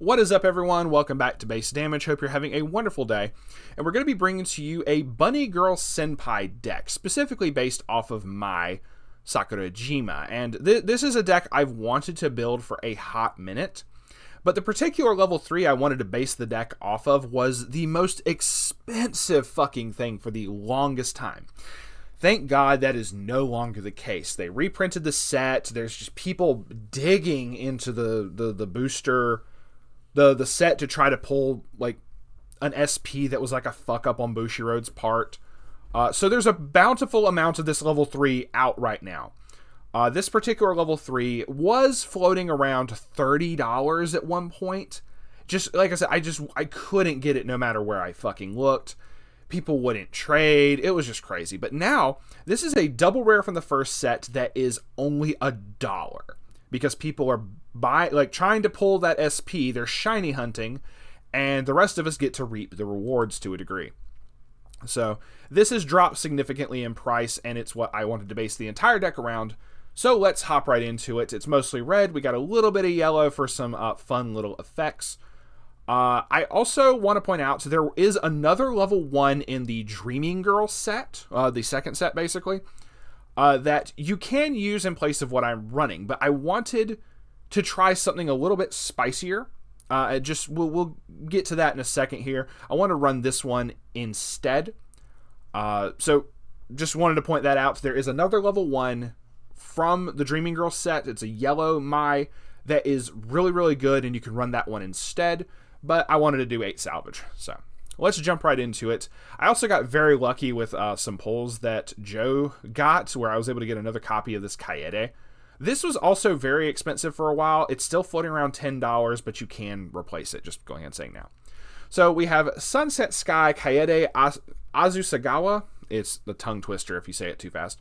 What is up, everyone? Welcome back to Base Damage. Hope you're having a wonderful day. And we're going to be bringing to you a Bunny Girl Senpai deck, specifically based off of my Sakurajima. And this is a deck I've wanted to build for a hot minute. But the particular level 3 I wanted to base the deck off of was the most expensive fucking thing for the longest time. Thank God that is no longer the case. They reprinted the set. There's just people digging into the booster, the set to try to pull like an SP that was like a fuck up on Bushiroad's part. So there's a bountiful amount of this level 3 out right now. This particular level 3 was floating around $30 at one point. Just like I said, I couldn't get it no matter where I fucking looked. People wouldn't trade. It was just crazy. But now, this is a double rare from the first set that is only $1. Because people are trying to pull that SP. They're shiny hunting. And the rest of us get to reap the rewards to a degree. So, this has dropped significantly in price. And it's what I wanted to base the entire deck around. So, let's hop right into it. It's mostly red. We got a little bit of yellow for some fun little effects. I also want to point out, so there is another level 1 in the Dreaming Girl set, the second set basically, that you can use in place of what I'm running, but I wanted to try something a little bit spicier. We'll get to that in a second here. I want to run this one instead. So just wanted to point that out. There is another level 1 from the Dreaming Girl set. It's a yellow Mai that is really, really good, and you can run that one instead. But I wanted to do 8 salvage, so let's jump right into it. I also got very lucky with some pulls that Joe got, where I was able to get another copy of this Kaede. This was also very expensive for a while. It's still floating around $10, but you can replace it, just going ahead and saying now. So we have Sunset Sky Kaede Azusagawa. It's the tongue twister if you say it too fast.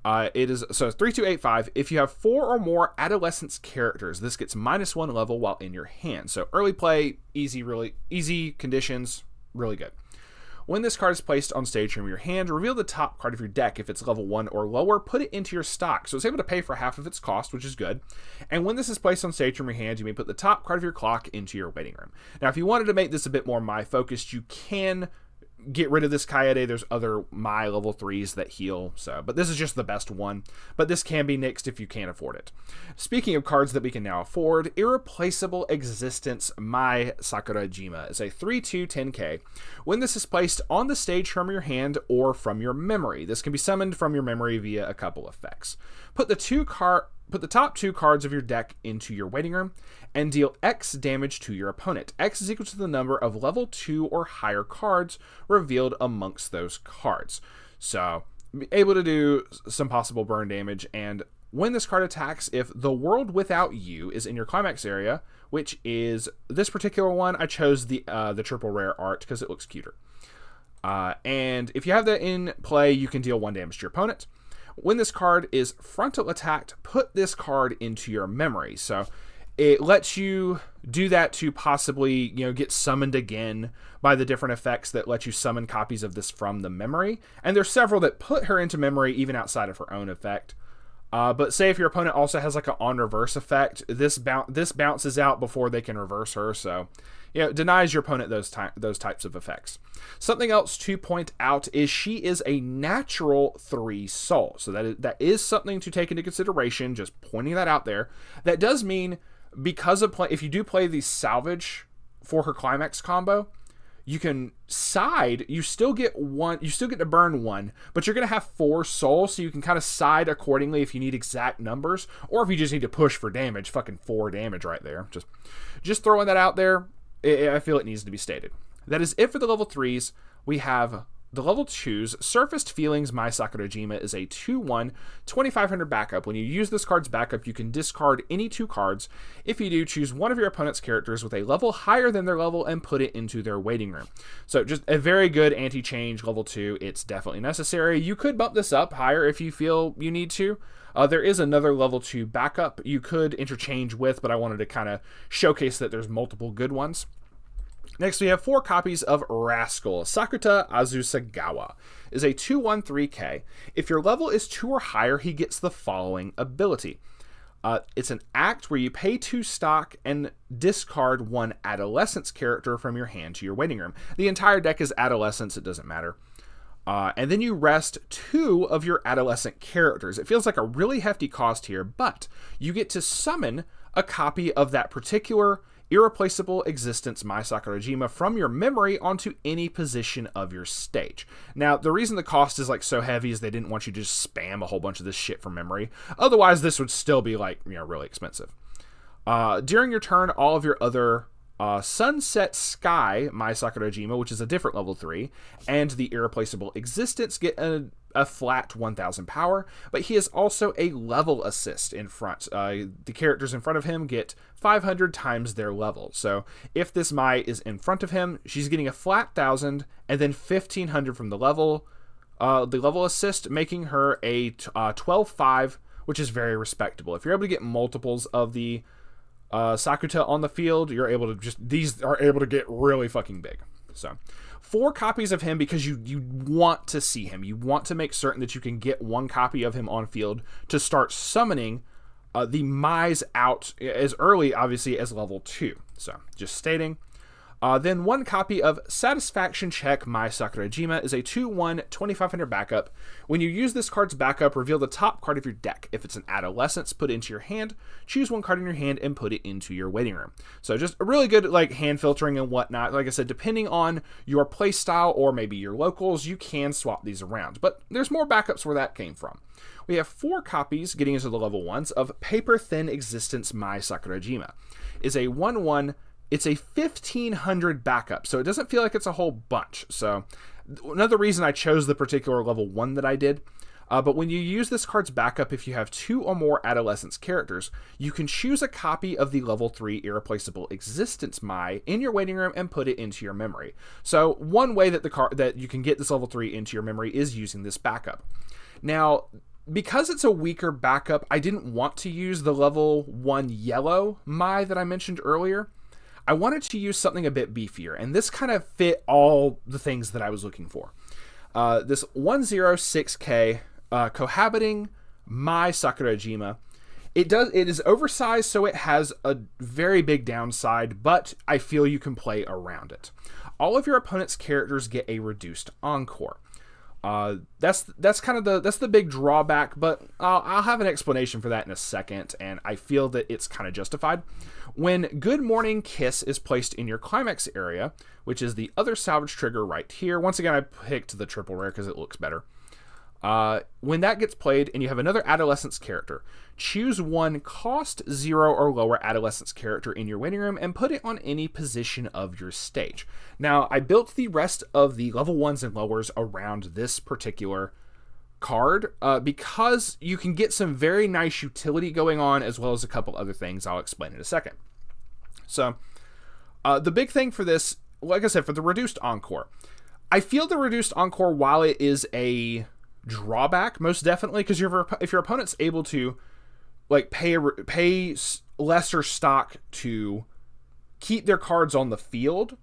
It is 3285. If you have 4 or more adolescence characters, this gets -1 level while in your hand. So early play, really easy conditions, really good. When this card is placed on stage from your hand, reveal the top card of your deck. If it's level 1 or lower, put it into your stock. So it's able to pay for half of its cost, which is good. And when this is placed on stage from your hand, you may put the top card of your clock into your waiting room. Now, if you wanted to make this a bit more Mai focused, you can get rid of this Kaede. There's other Mai level 3s that heal, but this is just the best one. But this can be nixed if you can't afford it. Speaking of cards that we can now afford, Irreplaceable Existence Mai Sakurajima is a 3/2 10k. When this is placed on the stage from your hand or from your memory, this can be summoned from your memory via a couple effects. Put the top 2 cards of your deck into your waiting room and deal X damage to your opponent. X is equal to the number of level 2 or higher cards revealed amongst those cards. So, able to do some possible burn damage. And when this card attacks, if the world without you is in your climax area, which is this particular one, I chose the triple rare art because it looks cuter. And if you have that in play, you can deal 1 damage to your opponent. When this card is frontal attacked, put this card into your memory. So it lets you do that to possibly, get summoned again by the different effects that let you summon copies of this from the memory. And there's several that put her into memory even outside of her own effect. But say if your opponent also has like an on reverse effect, this bounces out before they can reverse her. So, denies your opponent those types of effects. Something else to point out is she is a natural 3 soul. So that is something to take into consideration, just pointing that out there. That does mean because of if you do play the salvage for her climax combo, you can side, you still get to burn 1, but you're going to have 4 souls, so you can kind of side accordingly if you need exact numbers, or if you just need to push for damage, fucking 4 damage right there. Just throwing that out there. I feel it needs to be stated. That is it for the level 3s. We have the level 2s. Surfaced Feelings Mai Sakurajima is a 2/1, 2500 backup. When you use this card's backup, you can discard any 2 cards. If you do, choose one of your opponent's characters with a level higher than their level and put it into their waiting room. So just a very good anti-change level 2. It's definitely necessary. You could bump this up higher if you feel you need to. There is another level 2 backup you could interchange with, but I wanted to kind of showcase that there's multiple good ones. Next, we have 4 copies of Rascal. Sakuta Azusagawa is a 2/1 3k. If your level is 2 or higher, he gets the following ability. It's an act where you pay 2 stock and discard 1 adolescence character from your hand to your waiting room. The entire deck is adolescence, it doesn't matter. And then you rest 2 of your adolescent characters. It feels like a really hefty cost here, but you get to summon a copy of that particular irreplaceable existence Mai Sakurajima from your memory onto any position of your stage. Now, the reason the cost is like so heavy is they didn't want you to just spam a whole bunch of this shit from memory. Otherwise, this would still be like, really expensive. During your turn, all of your other Sunset Sky Mai Sakurajima, which is a different level 3, and the irreplaceable existence get a flat 1000 power, but he is also a level assist in front. The characters in front of him get 500 times their level. So if this Mai is in front of him, she's getting a flat 1000 and then 1500 from the level assist, making her a 12-5, which is very respectable. If you're able to get multiples of the Sakuta on the field, you're able to these are able to get really fucking big. So 4 copies of him because you want to see him. You want to make certain that you can get 1 copy of him on field to start summoning the Mais out as early, obviously, as level 2. So just stating. Then 1 copy of Satisfaction Check Mai Sakurajima is a 2/1 2500 backup. When you use this card's backup, reveal the top card of your deck. If it's an adolescence, put it into your hand. Choose 1 card in your hand and put it into your waiting room. So just a really good like hand filtering and whatnot. Like I said, depending on your play style or maybe your locals, you can swap these around. But there's more backups where that came from. We have 4 copies, getting into the level 1s, of Paper Thin Existence Mai Sakurajima. Is a 1/1. It's a 1500 backup, so it doesn't feel like it's a whole bunch. So another reason I chose the particular level 1 that I did. But when you use this card's backup, if you have 2 or more adolescence characters, you can choose a copy of the level 3 irreplaceable existence Mai in your waiting room and put it into your memory. So one way that that you can get this level 3 into your memory is using this backup. Now, because it's a weaker backup, I didn't want to use the level 1 yellow Mai that I mentioned earlier. I wanted to use something a bit beefier, and this kind of fit all the things that I was looking for. This 106k cohabiting Mai Sakurajima. It is oversized, so it has a very big downside, but I feel you can play around it. All of your opponent's characters get a reduced encore. That's the big drawback, but I'll have an explanation for that in a second, and I feel that it's kind of justified. When Good Morning Kiss is placed in your climax area, which is the other salvage trigger right here, once again I picked the triple rare because it looks better. When that gets played and you have another adolescence character, choose 1 cost 0 or lower adolescence character in your waiting room and put it on any position of your stage. Now, I built the rest of the level 1s and lowers around this particular card because you can get some very nice utility going on, as well as a couple other things I'll explain in a second. So, the big thing for this, like I said, for the reduced encore, I feel the reduced encore, while it is a drawback, most definitely, because if your opponent's able to like pay lesser stock to keep their cards on the field,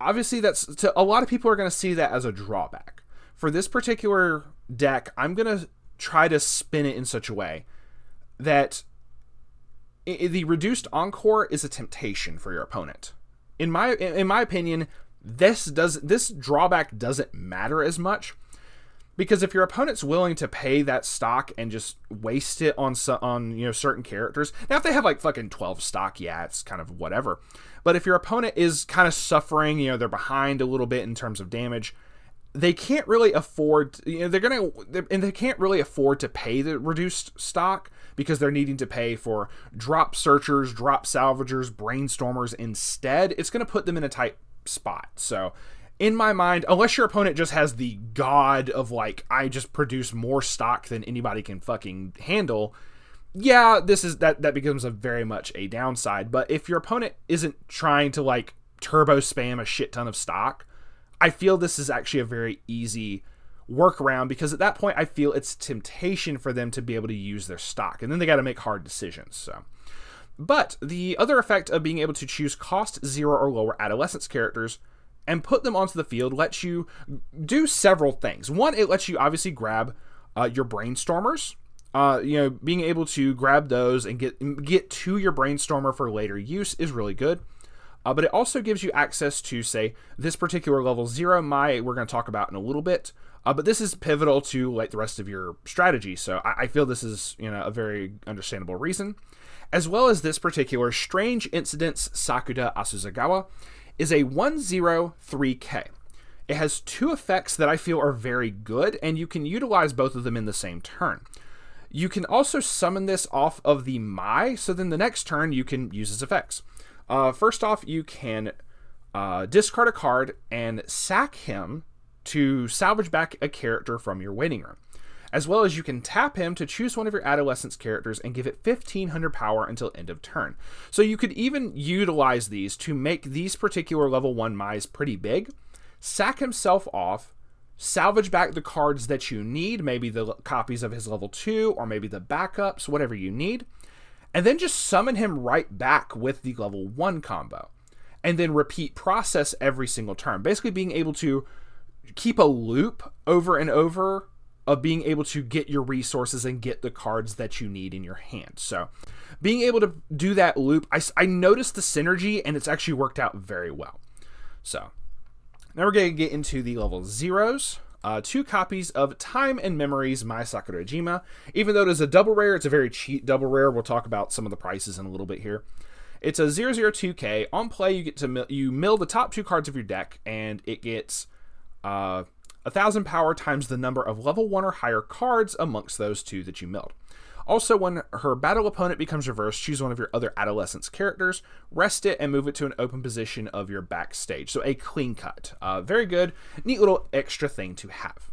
obviously that's, to a lot of people are going to see that as a drawback. For this particular deck, I'm going to try to spin it in such a way that the reduced encore is a temptation for your opponent. In my opinion, this drawback doesn't matter as much, because if your opponent's willing to pay that stock and just waste it on certain characters, now if they have like fucking 12 stock, yeah, it's kind of whatever. But if your opponent is kind of suffering, they're behind a little bit in terms of damage, they can't really afford, they can't really afford to pay the reduced stock because they're needing to pay for drop searchers, drop salvagers, brainstormers instead. It's going to put them in a tight spot. So in my mind, unless your opponent just has the god of like, I just produce more stock than anybody can fucking handle, yeah, that becomes very much a downside. But if your opponent isn't trying to like turbo spam a shit ton of stock, I feel this is actually a very easy workaround, because at that point I feel it's temptation for them to be able to use their stock, and then they got to make hard decisions. So, but the other effect of being able to choose cost 0 or lower adolescence characters and put them onto the field lets you do several things. One, it lets you obviously grab your brainstormers, being able to grab those and get to your Brainstormer for later use is really good. But it also gives you access to, say, this particular level 0 Mai we're going to talk about in a little bit. But this is pivotal to like the rest of your strategy. So I feel this is a very understandable reason. As well as this particular Strange Incidents Sakuda Asuzagawa is a 103K. It has 2 effects that I feel are very good, and you can utilize both of them in the same turn. You can also summon this off of the Mai, so then the next turn you can use its effects. First off, you can discard a card and sack him to salvage back a character from your waiting room. As well as you can tap him to choose one of your Adolescence characters and give it 1500 power until end of turn. So you could even utilize these to make these particular level 1 Mais pretty big, sack himself off, salvage back the cards that you need, maybe the copies of his level 2 or maybe the backups, whatever you need, and then just summon him right back with the level 1 combo. And then repeat process every single turn. Basically being able to keep a loop over and over of being able to get your resources and get the cards that you need in your hand. So being able to do that loop, I noticed the synergy and it's actually worked out very well. So now we're going to get into the level 0s. 2 copies of Time and Memories Mai Sakurajima. Even though it is a double rare, it's a very cheap double rare. We'll talk about some of the prices in a little bit here. It's a 002K. On play, you get to you mill the top 2 cards of your deck, and it gets 1,000 power times the number of level 1 or higher cards amongst those 2 that you milled. Also, when her battle opponent becomes reversed, choose one of your other Adolescence characters, rest it, and move it to an open position of your backstage. So a clean cut. Very good. Neat little extra thing to have.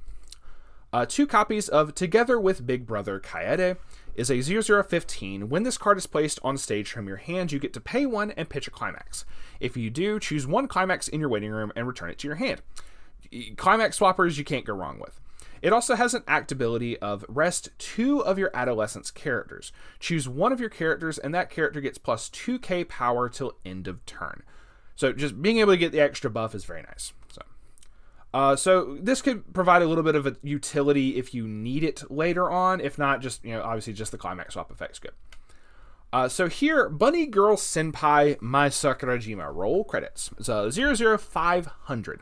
2 copies of Together with Big Brother Kaede is a 0015. When this card is placed on stage from your hand, you get to pay 1 and pitch a climax. If you do, choose 1 climax in your waiting room and return it to your hand. Climax swappers you can't go wrong with. It also has an act ability of rest 2 of your Adolescence characters. Choose 1 of your characters, and that character gets plus 2k power till end of turn. So just being able to get the extra buff is very nice. So this could provide a little bit of a utility if you need it later on. If not, just obviously just the climax swap effect's good. So here, Bunny Girl Senpai Mai Sakurajima roll credits. It's a 00500.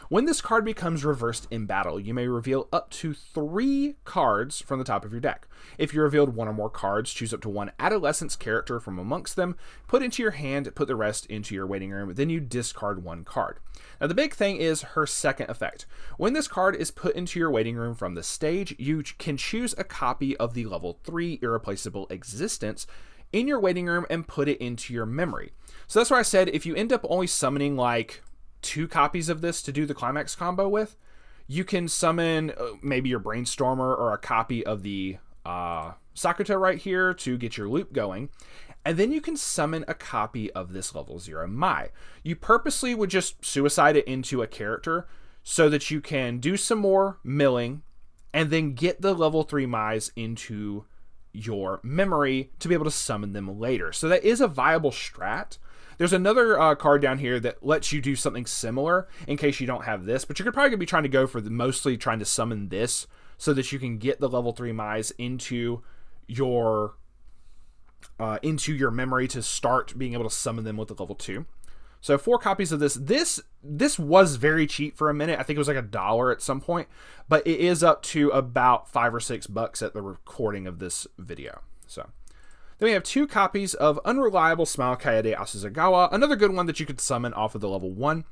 When this card becomes reversed in battle, you may reveal up to 3 cards from the top of your deck. If you revealed 1 or more cards, choose up to 1 Adolescence character from amongst them, put into your hand, put the rest into your waiting room, then you discard 1 card. Now the big thing is her second effect. When this card is put into your waiting room from the stage, you can choose a copy of the level 3 Irreplaceable Existence in your waiting room and put it into your memory. So that's why I said if you end up only summoning like 2 copies of this to do the climax combo with, you can summon maybe your Brainstormer or a copy of the Sakuta right here to get your loop going, and then you can summon a copy of this level 0 Mai. You purposely would just suicide it into a character so that you can do some more milling and then get the level 3 Mais into your memory to be able to summon them later. So that is a viable strat. There's another card down here that lets you do something similar in case you don't have this, but you're probably going to be trying to go for mostly trying to summon this so that you can get the level 3 Mais into your memory to start being able to summon them with the level 2. So 4 copies of this. This was very cheap for a minute. I think it was like $1 at some point, but it is up to about $5 or $6 at the recording of this video. So then we have 2 copies of Unreliable Smile Kaede Asuzagawa, another good one that you could summon off of the level 1.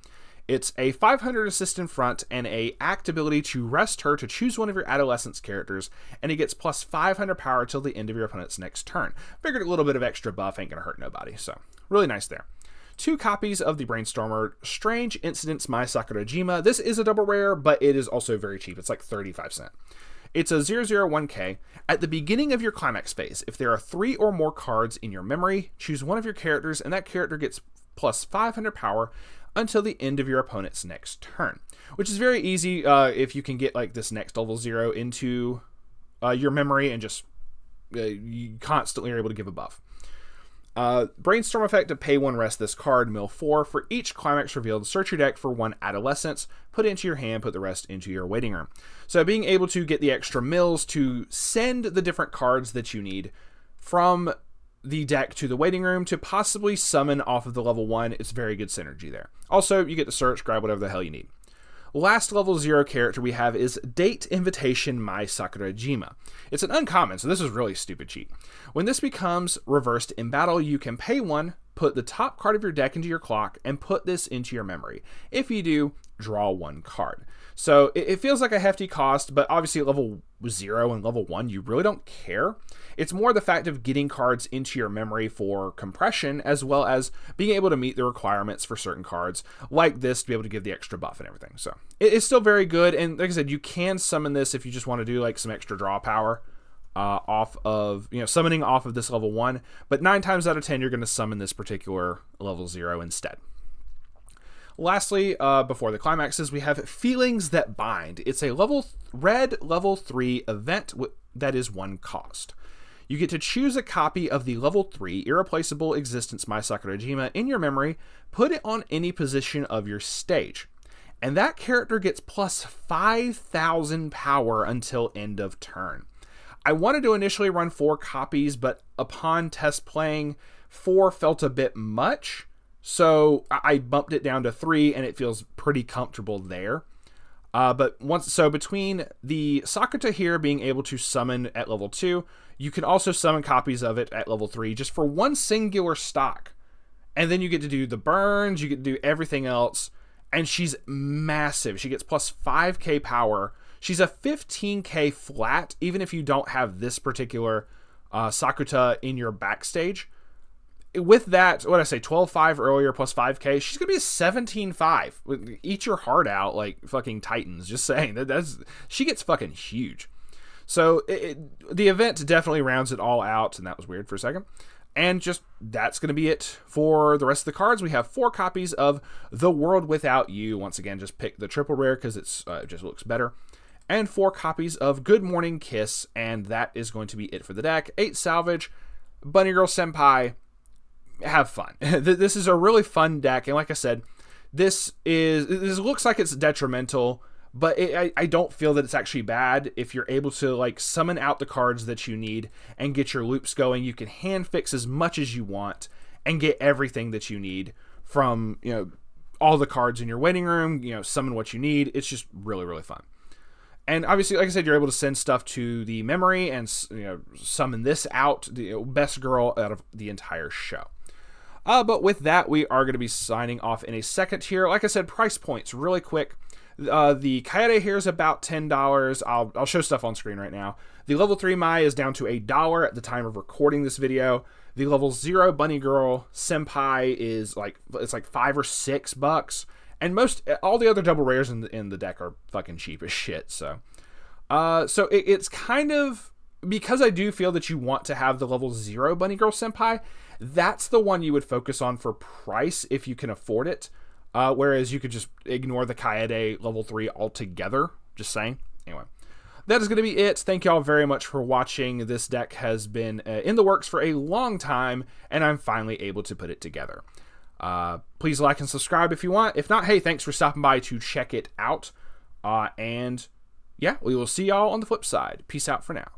It's a 500 assist in front and a act ability to rest her to choose one of your Adolescence characters, and it gets plus 500 power till the end of your opponent's next turn. Figured a little bit of extra buff ain't gonna hurt nobody, so really nice there. 2 copies of the Brainstormer Strange Incidents Mai Sakurajima. This is a double rare, but it is also very cheap. It's like 35 cents. It's a 001K. At the beginning of your climax phase, if there are 3 or more cards in your memory, choose one of your characters, and that character gets plus 500 power until the end of your opponent's next turn, which is very easy if you can get like this next level 0 into your memory and just you constantly are able to give a buff. Brainstorm effect to pay 1 rest this card, mill 4. For each climax revealed, search your deck for 1 adolescence, put it into your hand, put the rest into your waiting room. So being able to get the extra mills to send the different cards that you need from the deck to the waiting room to possibly summon off of the level 1, it's very good synergy there. Also, you get to search, grab whatever the hell you need. Last level 0 character we have is Date Invitation Mai Sakurajima. It's an uncommon, so this is really stupid cheap. When this becomes reversed in battle, you can pay 1, put the top card of your deck into your clock, and put this into your memory. If you do, draw 1 card. So it feels like a hefty cost, but obviously at level 0 and level 1, you really don't care. It's more the fact of getting cards into your memory for compression, as well as being able to meet the requirements for certain cards, like this, to be able to give the extra buff and everything. So it's still very good, and like I said, you can summon this if you just want to do like some extra draw power off of, summoning off of this level 1, but 9 times out of 10, you're going to summon this particular level 0 instead. Lastly, before the climaxes, we have Feelings That Bind. It's a red level 3 event that is 1 cost. You get to choose a copy of the level 3 Irreplaceable Existence Mai Sakurajima in your memory, put it on any position of your stage, and that character gets plus 5,000 power until end of turn. I wanted to initially run 4 copies, but upon test playing, 4 felt a bit much. So I bumped it down to 3, and it feels pretty comfortable there. Between the Sakuta here being able to summon at level 2, you can also summon copies of it at level 3 just for 1 singular stock. And then you get to do the burns, you get to do everything else, and she's massive. She gets plus 5k power. She's a 15k flat, even if you don't have this particular Sakuta in your backstage. With that, what did I say, 12.5 earlier plus 5k, she's going to be a 17.5. Eat your heart out like fucking Titans, just saying. She gets fucking huge. So the event definitely rounds it all out, and that was weird for a second. And just, that's going to be it for the rest of the cards. We have 4 copies of The World Without You. Once again, just pick the triple rare because it just looks better. And 4 copies of Good Morning Kiss, and that is going to be it for the deck. 8 salvage, Bunny Girl Senpai. Have fun. This is a really fun deck, and like I said, this looks like it's detrimental, but I don't feel that it's actually bad. If you're able to like summon out the cards that you need and get your loops going, you can hand fix as much as you want and get everything that you need from all the cards in your waiting room. Summon what you need. It's just really, really fun. And obviously, like I said, you're able to send stuff to the memory and summon this out, the best girl out of the entire show. But with that, we are going to be signing off in a second here. Like I said, price points really quick. The Kaede here is about $10. I'll show stuff on screen right now. The level 3 Mai is down to $1 at the time of recording this video. The level 0 Bunny Girl Senpai is it's like $5 or $6. And all the other double rares in the deck are fucking cheap as shit. So it's kind of, because I do feel that you want to have the level 0 Bunny Girl Senpai, that's the one you would focus on for price if you can afford it. Whereas you could just ignore the Kaede level 3 altogether. Just saying. Anyway, that is going to be it. Thank y'all very much for watching. This deck has been in the works for a long time, and I'm finally able to put it together. Please like and subscribe if you want. If not, hey, thanks for stopping by to check it out. And yeah, we will see y'all on the flip side. Peace out for now.